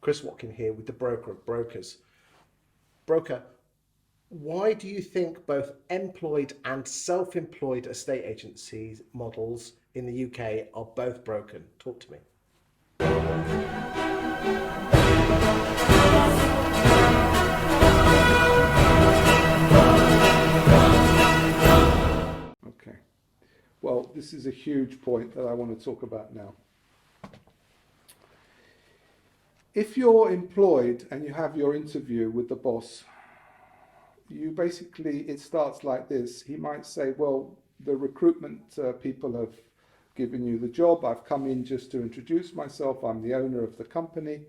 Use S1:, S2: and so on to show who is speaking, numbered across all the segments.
S1: Chris Watkin here with the broker of brokers. Broker, why do you think both employed and self-employed estate agencies models in the UK are both broken? Talk to me.
S2: Okay. Well, this is a huge point that I want to talk about now. If you're employed and you have your interview with the boss, you basically, it starts like this. He might say, well, the recruitment people have given you the job. I've come in just to introduce myself. I'm the owner of the company.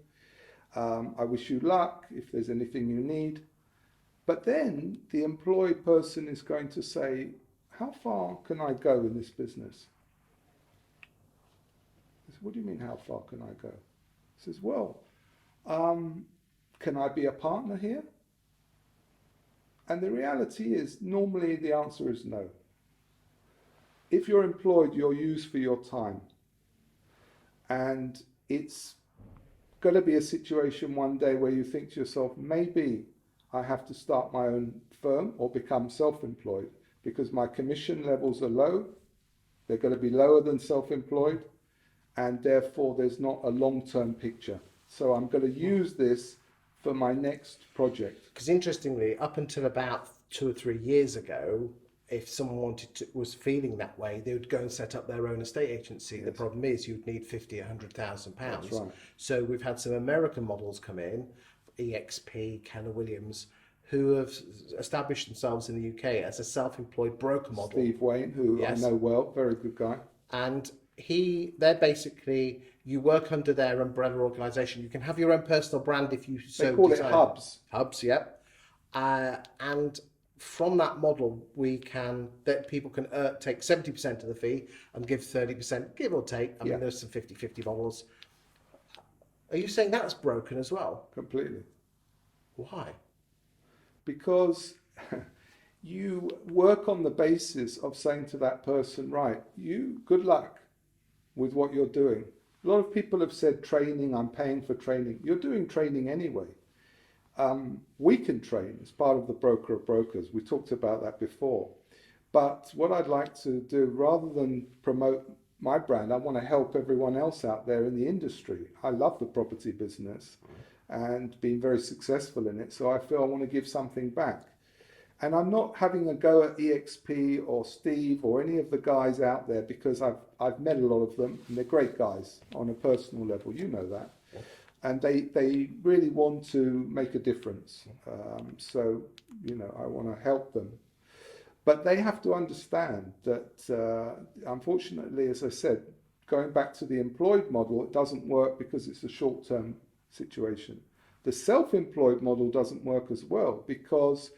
S2: I wish you luck if there's anything you need. But then the employed person is going to say, how far can I go in this business? I said, what do you mean, how far can I go? He says, well, can I be a partner here? And the reality is, normally the answer is no. If you're employed, you're used for your time. And it's going to be a situation one day where you think to yourself, maybe I have to start my own firm or become self-employed because my commission levels are low. They're going to be lower than self-employed, and therefore there's not a long-term picture. So I'm going to use this for my next project.
S1: Because interestingly, up until about 2 or 3 years ago, if someone was feeling that way, they would go and set up their own estate agency. Yes. The problem is you'd need 50, 100,000 pounds.
S2: That's right.
S1: So we've had some American models come in, EXP, Keller Williams, who have established themselves in the UK as a self-employed broker model.
S2: Steve Wayne, who yes. I know well, very good guy.
S1: And they're basically, you work under their umbrella organisation. You can have your own personal brand if you so desire.
S2: They call it hubs.
S1: Hubs, yep. And from that model, that people can take 70% of the fee and give 30%, give or take. I mean, there's some 50-50 models. Are you saying that's broken as well?
S2: Completely.
S1: Why?
S2: Because you work on the basis of saying to that person, right, you good luck with what you're doing. A lot of people have said training, I'm paying for training. You're doing training anyway. We can train as part of the broker of brokers. We talked about that before. But what I'd like to do, rather than promote my brand, I want to help everyone else out there in the industry. I love the property business and been very successful in it. So I feel I want to give something back. And I'm not having a go at EXP or Steve or any of the guys out there because I've met a lot of them and they're great guys on a personal level. You know that. And they really want to make a difference. So, you know, I want to help them. But they have to understand that, unfortunately, as I said, going back to the employed model, it doesn't work because it's a short-term situation. The self-employed model doesn't work as well because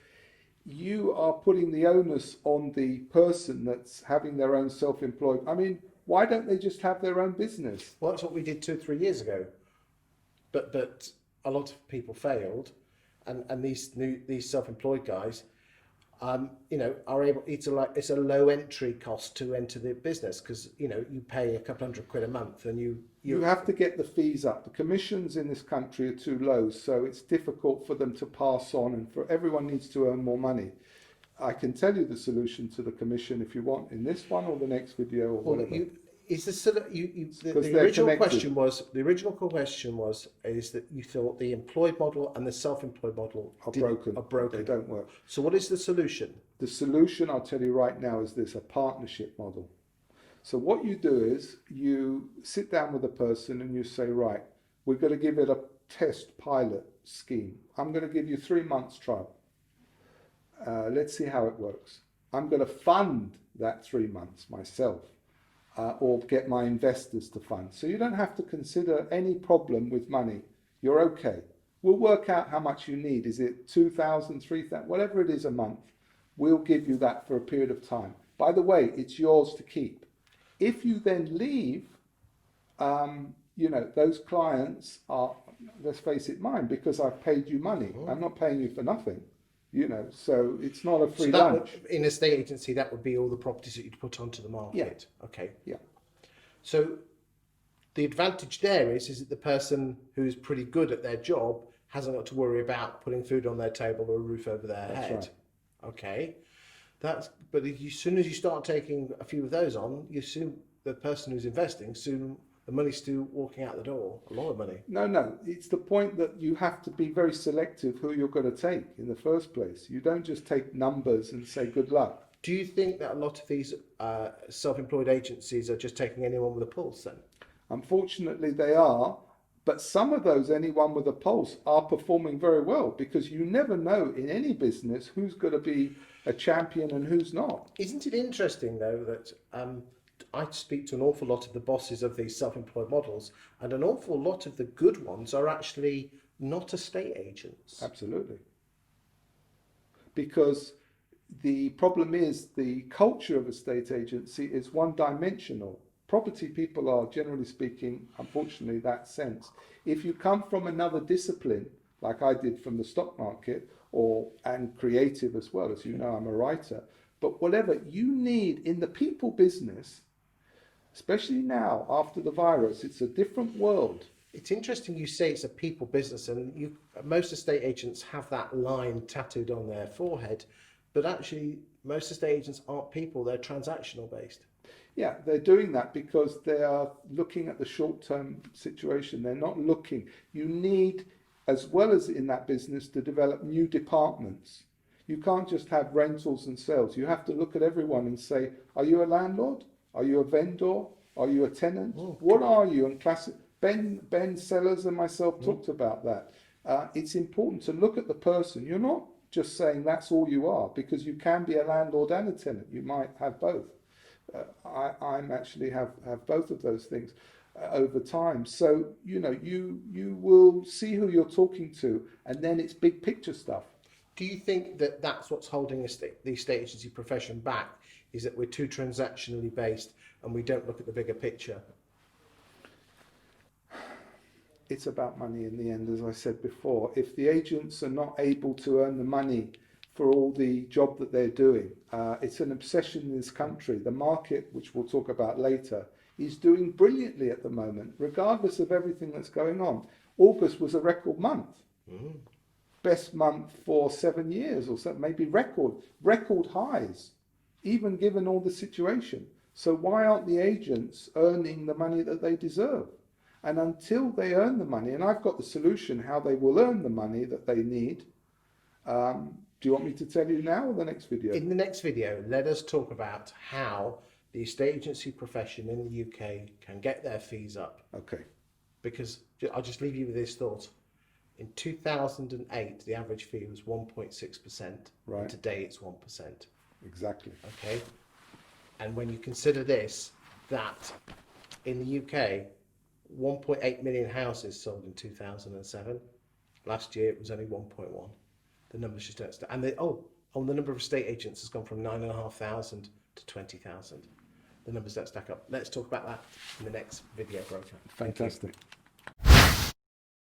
S2: you are putting the onus on the person that's having their own self-employed. I mean, why don't they just have their own business?
S1: Well, that's what we did 2 or 3 years ago. But a lot of people failed, and these self-employed guys, you know, are able. It's a low entry cost to enter the business because you know you pay a couple £100 a month, and you
S2: have to get the fees up. The commissions in this country are too low, so it's difficult for them to pass on, and for everyone needs to earn more money. I can tell you the solution to the commission if you want in this one or the next video or whatever.
S1: The original question was is that you thought the employed model and the self-employed model
S2: are broken. They don't work.
S1: So what is the solution?
S2: The solution, I'll tell you right now, is this: a partnership model. So what you do is you sit down with a person and you say, right, we're going to give it a test pilot scheme. I'm going to give you 3 months trial. Let's see how it works. I'm going to fund that 3 months myself. Or get my investors to fund. So you don't have to consider any problem with money. You're okay. We'll work out how much you need. Is it 2,000, 3,000, whatever it is a month. We'll give you that for a period of time. By the way, it's yours to keep. If you then leave, you know, those clients are, let's face it, mine because I've paid you money. I'm not paying you for nothing. You know, so it's not a free lunch.
S1: In a estate agency, that would be all the properties that you'd put onto the market.
S2: Yeah.
S1: Okay.
S2: Yeah.
S1: So The advantage there is that the person who is pretty good at their job hasn't got to worry about putting food on their table or a roof over their
S2: That's
S1: head.
S2: right.
S1: Okay, but as soon as you start taking a few of those on, you soon the person who's investing soon the money's still walking out the door. A lot of money.
S2: No, it's the point that you have to be very selective who you're going to take in the first place. You don't just take numbers and say good luck.
S1: Do you think that a lot of these self-employed agencies are just taking anyone with a pulse then?
S2: Unfortunately, they are, but some of those, anyone with a pulse, are performing very well, because you never know in any business who's going to be a champion and who's not.
S1: Isn't it interesting though that I speak to an awful lot of the bosses of these self-employed models, and an awful lot of the good ones are actually not estate agents.
S2: Absolutely. Because the problem is the culture of a state agency is one-dimensional. Property people are, generally speaking, unfortunately, that sense. If you come from another discipline, like I did from the stock market, and creative as well, as you know, I'm a writer, but whatever you need in the people business, especially now after the virus, it's a different world.
S1: It's interesting you say it's a people business, and most estate agents have that line tattooed on their forehead, but actually most estate agents aren't people, they're transactional based.
S2: Yeah, they're doing that because they are looking at the short-term situation. They're not looking. You need, as well as in that business, to develop new departments. You can't just have rentals and sales. You have to look at everyone and say, are you a landlord? Are you a vendor? Are you a tenant? What are you? And Ben Sellers and myself talked about that. It's important to look at the person. You're not just saying that's all you are, because you can be a landlord and a tenant. You might have both. I'm actually have both of those things over time. So, you will see who you're talking to, and then it's big picture stuff.
S1: Do you think that that's what's holding the estate agency profession back, is that we're too transactionally based and we don't look at the bigger picture?
S2: It's about money in the end, as I said before. If the agents are not able to earn the money for all the job that they're doing, it's an obsession in this country. The market, which we'll talk about later, is doing brilliantly at the moment, regardless of everything that's going on. August was a record month. Best month for 7 years or so, maybe record highs, even given all the situation. So why aren't the agents earning the money that they deserve? And until they earn the money, and I've got the solution how they will earn the money that they need. Do you want me to tell you now or the next video?
S1: In the next video, let us talk about how the estate agency profession in the UK can get their fees up.
S2: Okay.
S1: Because I'll just leave you with this thought. In 2008, the average fee was 1.6%.
S2: Right.
S1: And today it's 1%.
S2: Exactly.
S1: Okay. And when you consider this, that in the UK, 1.8 million houses sold in 2007. Last year it was only 1.1. The numbers just don't stand. And the number of estate agents has gone from 9,500 to 20,000. The numbers don't stack up. Let's talk about that in the next video, Broker.
S2: Fantastic.